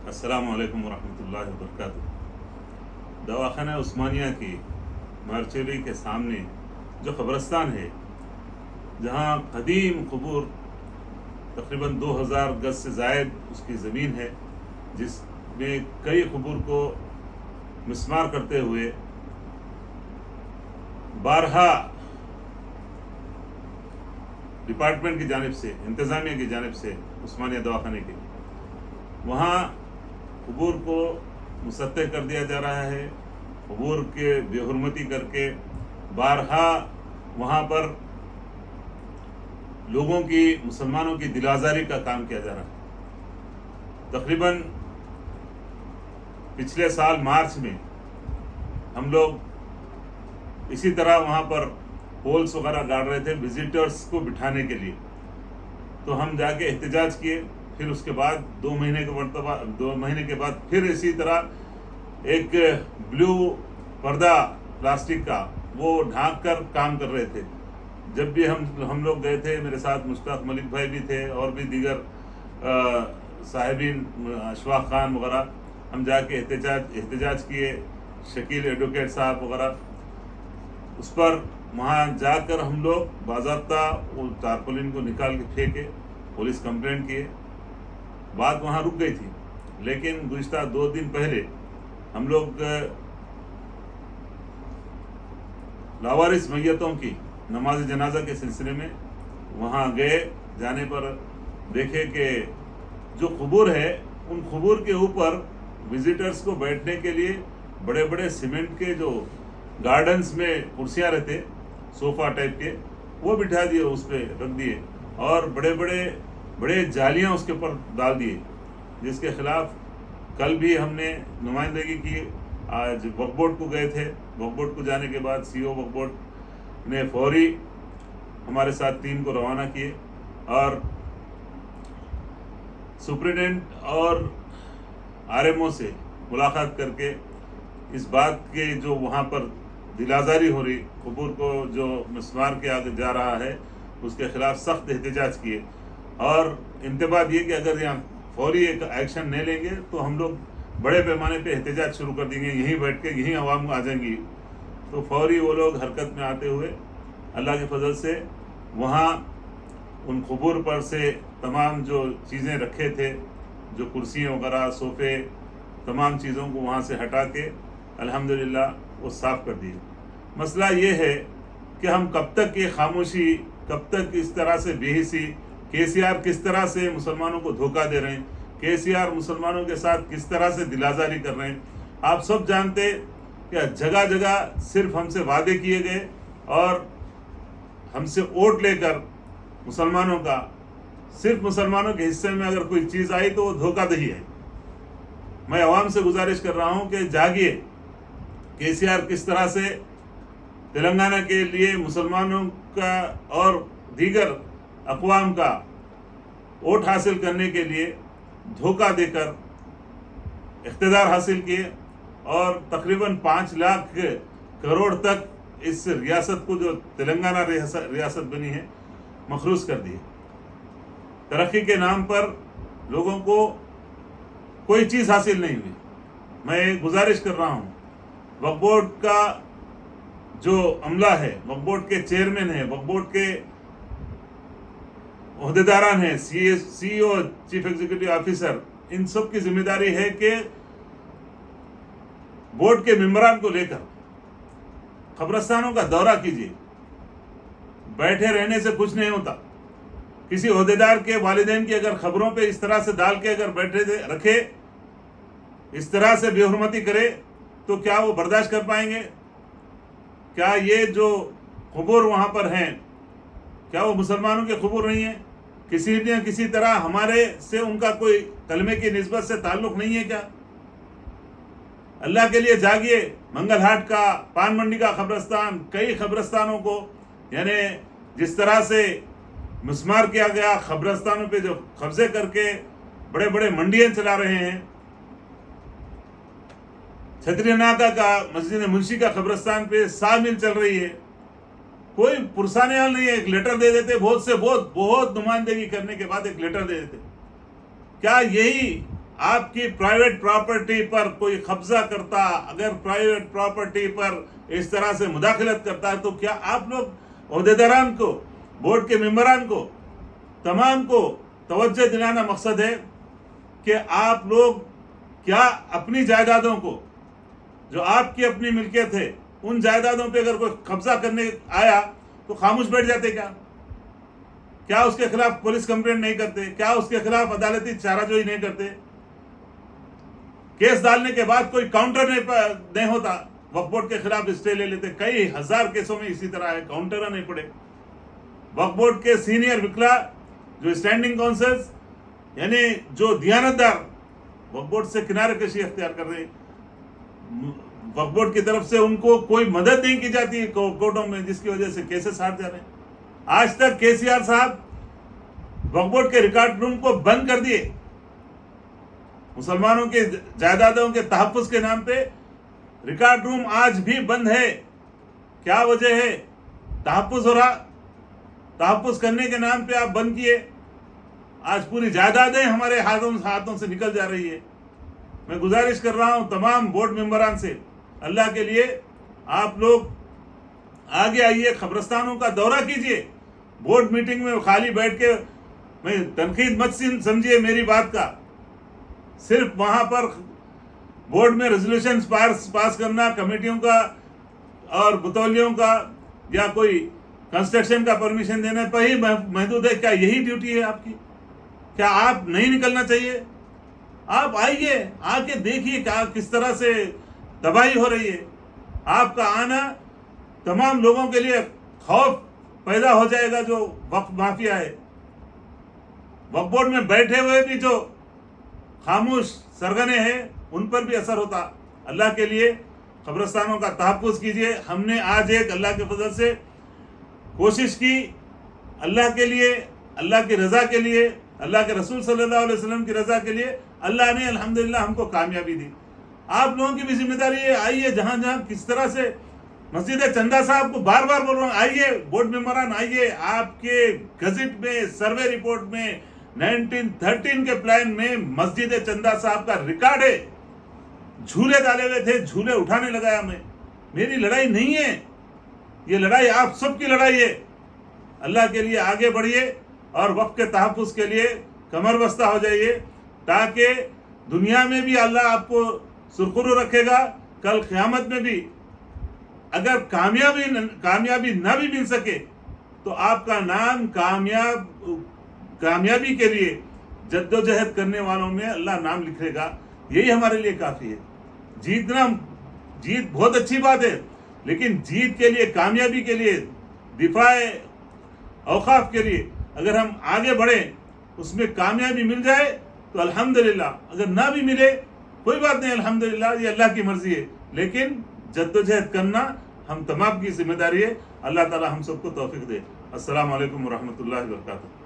السلام علیکم ورحمۃ اللہ وبرکاتہ۔ دواخانہ عثمانیہ کی مارچوری کے سامنے جو قبرستان ہے، جہاں قدیم قبور تقریباً 2000 گز سے زائد اس کی زمین ہے، جس میں کئی قبور کو مسمار کرتے ہوئے بارہا ڈپارٹمنٹ کی جانب سے، انتظامیہ کی جانب سے، عثمانیہ دواخانے کی، وہاں قبور کو مسطح کر دیا جا رہا ہے، قبور کے بے حرمتی کر کے بارہا وہاں پر لوگوں کی، مسلمانوں کی دل آزاری کا کام کیا جا رہا ہے۔ تقریباً پچھلے سال مارچ میں ہم لوگ اسی طرح وہاں پر پولس وغیرہ گاڑ رہے تھے وزٹرز کو بٹھانے کے لیے، تو ہم جا کے احتجاج کیے۔ پھر اس کے بعد 2 مہینے کے بعد پھر اسی طرح ایک بلو پردہ پلاسٹک کا وہ ڈھانک کر کام کر رہے تھے۔ جب بھی ہم لوگ گئے تھے، میرے ساتھ مشتاق ملک بھائی بھی تھے اور بھی دیگر صاحبین، اشفاق خان وغیرہ، ہم جا کے احتجاج کیے، شکیل ایڈوکیٹ صاحب وغیرہ، اس پر وہاں جا کر ہم لوگ باضابطہ وہ تارپولین کو نکال کے پھینکے، پولیس کمپلینٹ کیے، بات وہاں رک گئی تھی۔ لیکن گزشتہ 2 دن پہلے ہم لوگ لاوارث میتوں کی نماز جنازہ کے سلسلے میں وہاں گئے۔ جانے پر دیکھے کہ جو قبور ہے، ان قبور کے اوپر وزٹرز کو بیٹھنے کے لیے بڑے بڑے سیمنٹ کے جو گارڈنز میں کرسیاں رہتے، صوفہ ٹائپ کے، وہ بٹھا دیے، اس پہ رکھ دیے، اور بڑے جالیاں اس کے اوپر ڈال دیے، جس کے خلاف کل بھی ہم نے نمائندگی کی۔ آج وقف بورڈ کو گئے تھے، وقف بورڈ کو جانے کے بعد سی او وقف بورڈ نے فوری ہمارے ساتھ ٹیم کو روانہ کیے، اور سپرنٹینڈنٹ اور آر ایم او سے ملاقات کر کے اس بات کے جو وہاں پر دل آزاری ہو رہی، قبور کو جو مسمار کے آگے جا رہا ہے، اس کے خلاف سخت احتجاج کیے، اور انتباہ دیے کہ اگر یہاں فوری ایک ایکشن نہیں لیں گے تو ہم لوگ بڑے پیمانے پہ احتجاج شروع کر دیں گے، یہیں بیٹھ کے یہیں عوام آ جائیں گی۔ تو فوری وہ لوگ حرکت میں آتے ہوئے اللہ کے فضل سے وہاں ان قبور پر سے تمام جو چیزیں رکھے تھے، جو کرسیاں وغیرہ، صوفے، تمام چیزوں کو وہاں سے ہٹا کے الحمدللہ وہ صاف کر دیے۔ مسئلہ یہ ہے کہ ہم کب تک یہ خاموشی، کب تک اس طرح سے بے حسی، کے سی آر کس طرح سے مسلمانوں کو دھوکہ دے رہے ہیں، کے سی آر مسلمانوں کے ساتھ کس طرح سے دل آزاری کر رہے ہیں۔ آپ سب جانتے کہ جگہ جگہ صرف ہم سے وعدے کیے گئے، اور ہم سے ووٹ لے کر مسلمانوں کا، صرف مسلمانوں کے حصے میں اگر کوئی چیز آئی تو وہ دھوکہ دہی ہے۔ میں عوام سے گزارش کر رہا ہوں کہ جاگیے، کے سی آر کس طرح سے تلنگانہ کے لیے مسلمانوں کا اور دیگر اقوام کا ووٹ حاصل کرنے کے لیے دھوکہ دے کر اقتدار حاصل کیے، اور تقریباً 5 لاکھ کروڑ تک اس ریاست کو، جو تلنگانہ ریاست بنی ہے، مخروص کر دیے۔ ترقی کے نام پر لوگوں کو کوئی چیز حاصل نہیں ہوئی۔ میں گزارش کر رہا ہوں، وقف بورڈ کا جو عملہ ہے، وقف بورڈ کے چیئرمین ہیں، وقف بورڈ کے عہدیداران ہیں، سی او، چیف ایگزیکٹو آفیسر، ان سب کی ذمہ داری ہے کہ بورڈ کے ممبران کو لے کر قبرستانوں کا دورہ کیجیے۔ بیٹھے رہنے سے کچھ نہیں ہوتا۔ کسی عہدیدار کے والدین کی اگر خبروں پہ اس طرح سے ڈال کے اگر بیٹھے رکھے، اس طرح سے بے حرمتی کرے، تو کیا وہ برداشت کر پائیں گے؟ کیا یہ جو قبور وہاں پر ہیں، کیا وہ مسلمانوں کے قبور نہیں ہیں؟ کسی نہ کسی طرح ہمارے سے ان کا کوئی کلمے کی نسبت سے تعلق نہیں ہے کیا؟ اللہ کے لیے جاگیے۔ منگل ہاٹ کا، پان منڈی کا قبرستان، کئی قبرستانوں کو، یعنی جس طرح سے مسمار کیا گیا، قبرستانوں پہ جو قبضے کر کے بڑے بڑے منڈیاں چلا رہے ہیں۔ چھتری ناکا کا، مسجد منشی کا قبرستان پہ 7 میل چل رہی ہے، کوئی پرسانے حال نہیں ہے۔ ایک لیٹر دے دیتے، بہت نمائندگی کرنے کے بعد ایک لیٹر دے دیتے۔ کیا یہی آپ کی پرائیویٹ پراپرٹی پر کوئی قبضہ کرتا، اگر پرائیویٹ پراپرٹی پر اس طرح سے مداخلت کرتا ہے تو کیا آپ لوگ عہدیداران کو، بورڈ کے ممبران کو، تمام کو توجہ دلانا مقصد ہے کہ آپ لوگ کیا اپنی جائیدادوں کو، جو آپ کی اپنی ملکیت ہے، ان جائیدادوں پہ اگر کوئی قبضہ کرنے آیا تو خاموش بیٹھ جاتے کیا اس کے خلاف پولیس کمپلینٹ نہیں کرتے؟ کیا اس کے خلاف عدالتی چارہ جوئی نہیں کرتے؟ کیس ڈالنے کے بعد کوئی کاؤنٹر نہیں ہوتا، وقف بورڈ کے خلاف اسٹے لے لیتے. کئی ہزار کیسوں میں اسی طرح ہے، کاؤنٹر نہیں پڑے. وقف بورڈ کے سینئر وکلا جو اسٹینڈنگ کونسلز، یعنی جو دیانتدار وقف بورڈ سے کنارے کشی اختیار کر رہے ہیں، وقف بورڈ کی طرف سے ان کو کوئی مدد نہیں کی جاتی کورٹوں میں، جس کی وجہ سے کیسز ہار جا رہے ہیں. آج تک KCR صاحب وقف بورڈ کے ریکارڈ روم کو بند کر دیے. مسلمانوں کے جائیدادوں کے تحفظ کے نام پہ ریکارڈ روم آج بھی بند ہے. کیا وجہ ہے؟ تحفظ ہو رہا، تحفظ کرنے کے نام پہ آپ بند کیے. آج پوری جائیدادیں ہمارے ہاتھوں سے نکل جا رہی ہے. میں گزارش کر رہا ہوں تمام بورڈ ممبران سے، اللہ کے لیے آپ لوگ آگے آئیے، قبرستانوں کا دورہ کیجئے. بورڈ میٹنگ میں خالی بیٹھ کے میں تنقید مت سمجھیے میری بات کا. صرف وہاں پر بورڈ میں ریزولوشنز پاس کرنا، کمیٹیوں کا اور بطولیوں کا یا کوئی کنسٹرکشن کا پرمیشن دینے پر ہی محدود ہے. کیا یہی ڈیوٹی ہے آپ کی؟ کیا آپ نہیں نکلنا چاہیے؟ آپ آئیے، آ کے دیکھیے کس طرح سے تباہی ہو رہی ہے. آپ کا آنا تمام لوگوں کے لیے خوف پیدا ہو جائے گا. جو وقف مافیا ہے، وقف بورڈ میں بیٹھے ہوئے بھی جو خاموش سرگنے ہیں، ان پر بھی اثر ہوتا. اللہ کے لیے قبرستانوں کا تحفظ کیجیے. ہم نے آج ایک اللہ کے فضل سے کوشش کی، اللہ کے لیے، اللہ کی رضا کے لیے، اللہ کے رسول صلی اللہ علیہ وسلم کی رضا کے لیے. اللہ نے الحمدللہ ہم کو کامیابی دی. آپ لوگوں کی بھی ذمہ داری ہے، آئیے جہاں جہاں کس طرح سے. مسجد چندہ صاحب کو بار بار بول رہا ہوں، آئیے بورڈ ممبران آئیے. آپ کے گزٹ میں، سروے رپورٹ میں 1913 کے پلان میں مسجد چندہ صاحب کا ریکارڈ ہے. جھولے ڈالے ہوئے تھے، جھولے اٹھانے لگایا میں. میری لڑائی نہیں ہے یہ، لڑائی آپ سب کی لڑائی ہے. اللہ کے لیے آگے بڑھیے اور وقف کے تحفظ کے لیے کمر بستہ ہو جائیے، تاکہ دنیا میں بھی اللہ آپ کو سرخرو رکھے گا. کل قیامت میں بھی اگر کامیابی نہ بھی مل سکے تو آپ کا نام کامیابی کے لیے جد و جہد کرنے والوں میں اللہ نام لکھے گا. یہی ہمارے لیے کافی ہے. جیت بہت اچھی بات ہے، لیکن جیت کے لیے، کامیابی کے لیے، دفاع اوقاف کے لیے اگر ہم آگے بڑھیں، اس میں کامیابی مل جائے تو الحمدللہ، اگر نہ بھی ملے کوئی بات نہیں، الحمدللہ یہ اللہ کی مرضی ہے. لیکن جد و جہد کرنا ہم تمام کی ذمہ داری ہے. اللہ تعالی ہم سب کو توفیق دے. السلام علیکم ورحمۃ اللہ وبرکاتہ.